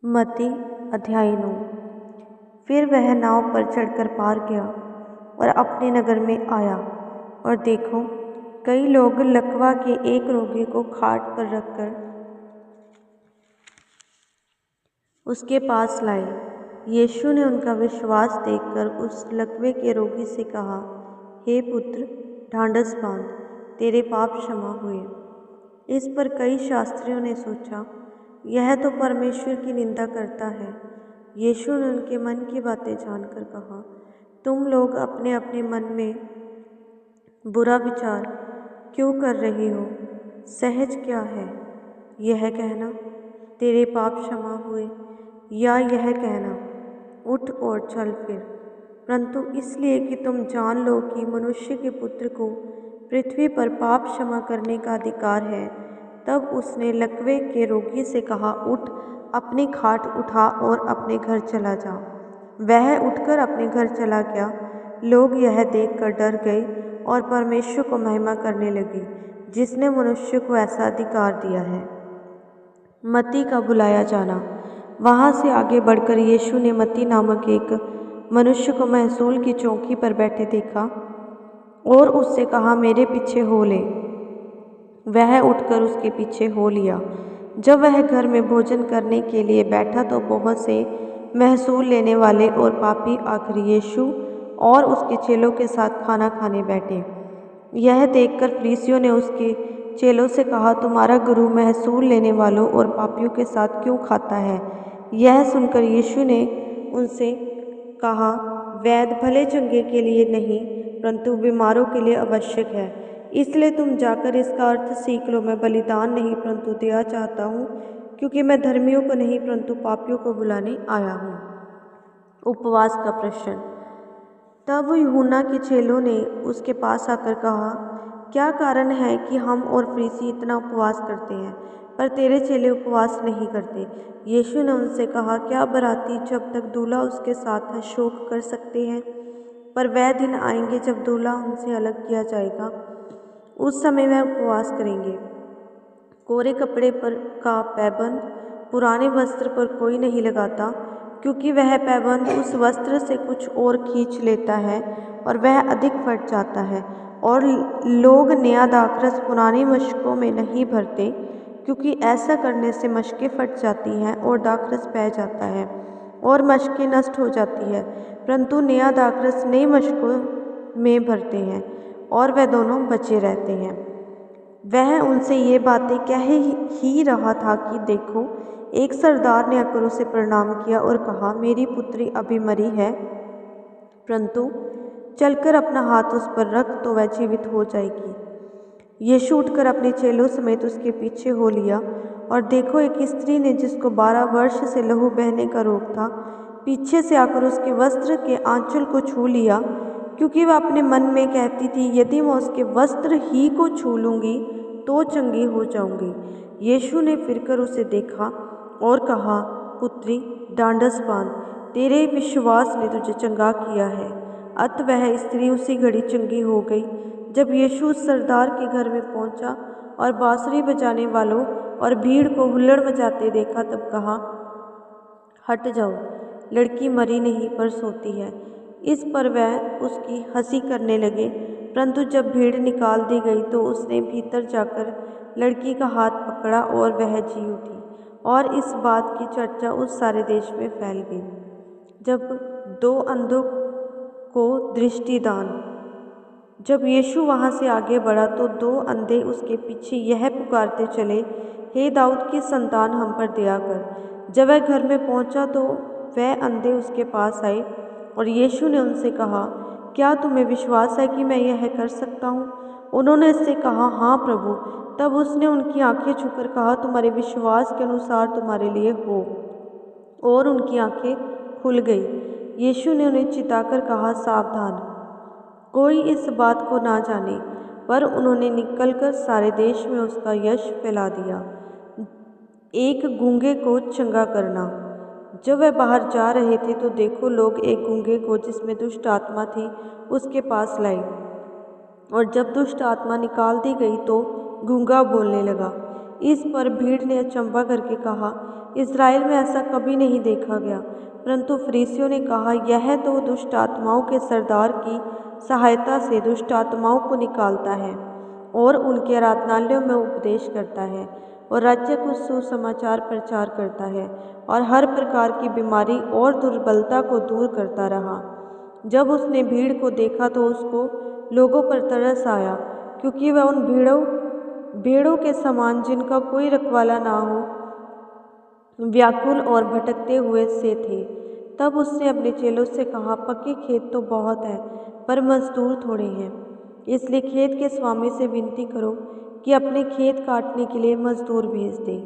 मत्ती अध्याय 9। फिर वह नाव पर चढ़कर पार गया और अपने नगर में आया, और देखो, कई लोग लकवा के एक रोगी को खाट पर रखकर उसके पास लाए। यीशु ने उनका विश्वास देखकर उस लकवे के रोगी से कहा, हे पुत्र, ढांढस बांध, तेरे पाप क्षमा हुए। इस पर कई शास्त्रियों ने सोचा, यह तो परमेश्वर की निंदा करता है। यीशु ने उनके मन की बातें जानकर कहा, तुम लोग अपने अपने मन में बुरा विचार क्यों कर रहे हो? सहज क्या है, यह कहना, तेरे पाप क्षमा हुए, या यह कहना, उठ और चल फिर? परंतु इसलिए कि तुम जान लो कि मनुष्य के पुत्र को पृथ्वी पर पाप क्षमा करने का अधिकार है। तब उसने लकवे के रोगी से कहा, उठ, अपनी खाट उठा और अपने घर चला जा। वह उठकर अपने घर चला गया। लोग यह देखकर डर गए और परमेश्वर को महिमा करने लगे, जिसने मनुष्य को ऐसा अधिकार दिया है। मत्ती का बुलाया जाना। वहाँ से आगे बढ़कर यीशु ने मत्ती नामक एक मनुष्य को महसूल की चौकी पर बैठे देखा और उससे कहा, मेरे पीछे हो ले। वह उठकर उसके पीछे हो लिया। जब वह घर में भोजन करने के लिए बैठा तो बहुत से महसूल लेने वाले और पापी आकर यीशु और उसके चेलों के साथ खाना खाने बैठे। यह देखकर फरीसियों ने उसके चेलों से कहा, तुम्हारा गुरु महसूल लेने वालों और पापियों के साथ क्यों खाता है? यह सुनकर यीशु ने उनसे कहा, वैद्य भले चंगे के लिए नहीं, परंतु बीमारों के लिए आवश्यक है। इसलिए तुम जाकर इसका अर्थ सीख लो, मैं बलिदान नहीं परंतु दया चाहता हूँ, क्योंकि मैं धर्मियों को नहीं परंतु पापियों को बुलाने आया हूँ। उपवास का प्रश्न। तब यूहन्ना के चेलों ने उसके पास आकर कहा, क्या कारण है कि हम और फरीसी इतना उपवास करते हैं, पर तेरे चेले उपवास नहीं करते? यीशु ने उनसे कहा, क्या बराती जब तक दूल्हा उसके साथ है शोक कर सकते हैं? पर वह दिन आएंगे जब दूल्हा उनसे अलग किया जाएगा, उस समय वह उपवास करेंगे। कोरे कपड़े पर का पैबंद पुराने वस्त्र पर कोई नहीं लगाता, क्योंकि वह पैबंद उस वस्त्र से कुछ और खींच लेता है और वह अधिक फट जाता है। और लोग नया दाखरस पुरानी मशकों में नहीं भरते, क्योंकि ऐसा करने से मशकें फट जाती हैं और दाखरस बह जाता है और मशकें नष्ट हो जाती है। परंतु नया दाखरस नई मशकों में भरते हैं और वह दोनों बचे रहते हैं। वह उनसे ये बातें कह ही रहा था कि देखो, एक सरदार ने आकर उसे प्रणाम किया और कहा, मेरी पुत्री अभी मरी है, परंतु चलकर अपना हाथ उस पर रख तो वह जीवित हो जाएगी। यीशु उठकर अपने चेलों समेत उसके पीछे हो लिया, और देखो, एक स्त्री ने जिसको 12 वर्ष से लहू बहने का रोग था, पीछे से आकर उसके वस्त्र के आंचल को छू लिया, क्योंकि वह अपने मन में कहती थी, यदि मैं उसके वस्त्र ही को छू लूँगी तो चंगी हो जाऊंगी। यीशु ने फिरकर उसे देखा और कहा, पुत्री, ढांढस बांध, तेरे विश्वास ने तुझे चंगा किया है। अत वह स्त्री उसी घड़ी चंगी हो गई। जब यीशु उस सरदार के घर में पहुंचा और बांसुरी बजाने वालों और भीड़ को हुल्लड़ मचाते देखा, तब कहा, हट जाओ, लड़की मरी नहीं पर सोती है। इस पर वह उसकी हंसी करने लगे। परंतु जब भीड़ निकाल दी गई तो उसने भीतर जाकर लड़की का हाथ पकड़ा और वह जी उठी, और इस बात की चर्चा उस सारे देश में फैल गई। जब 2 अंधों को दृष्टिदान। जब यीशु वहाँ से आगे बढ़ा तो 2 अंधे उसके पीछे यह पुकारते चले, हे दाऊद की संतान, हम पर दया कर। जब वह घर में पहुँचा तो वह अंधे उसके पास आए, और यीशु ने उनसे कहा, क्या तुम्हें विश्वास है कि मैं यह कर सकता हूँ? उन्होंने इससे कहा, हाँ प्रभु। तब उसने उनकी आंखें छूकर कहा, तुम्हारे विश्वास के अनुसार तुम्हारे लिए हो। और उनकी आंखें खुल गई। यीशु ने उन्हें चिताकर कहा, सावधान, कोई इस बात को ना जाने। पर उन्होंने निकलकर सारे देश में उसका यश फैला दिया। एक गूंगे को चंगा करना। जब वह बाहर जा रहे थे तो देखो, लोग एक गूंगे को, जिसमें दुष्ट आत्मा थी, उसके पास लाए, और जब दुष्ट आत्मा निकाल दी गई तो गूंगा बोलने लगा। इस पर भीड़ ने अचंभा करके कहा, इस्राएल में ऐसा कभी नहीं देखा गया। परंतु फरीसियों ने कहा, यह तो दुष्ट आत्माओं के सरदार की सहायता से दुष्ट आत्माओं को निकालता है और उनके आराधनालयों में उपदेश करता है और राज्य को सुसमाचार प्रचार करता है और हर प्रकार की बीमारी और दुर्बलता को दूर करता रहा। जब उसने भीड़ को देखा तो उसको लोगों पर तरस आया, क्योंकि वह उन भेड़ों के समान जिनका कोई रखवाला ना हो, व्याकुल और भटकते हुए से थे। तब उसने अपने चेलों से कहा, पक्के खेत तो बहुत है, पर मजदूर थोड़े हैं। इसलिए खेत के स्वामी से विनती करो कि अपने खेत काटने के लिए मजदूर भेज दे।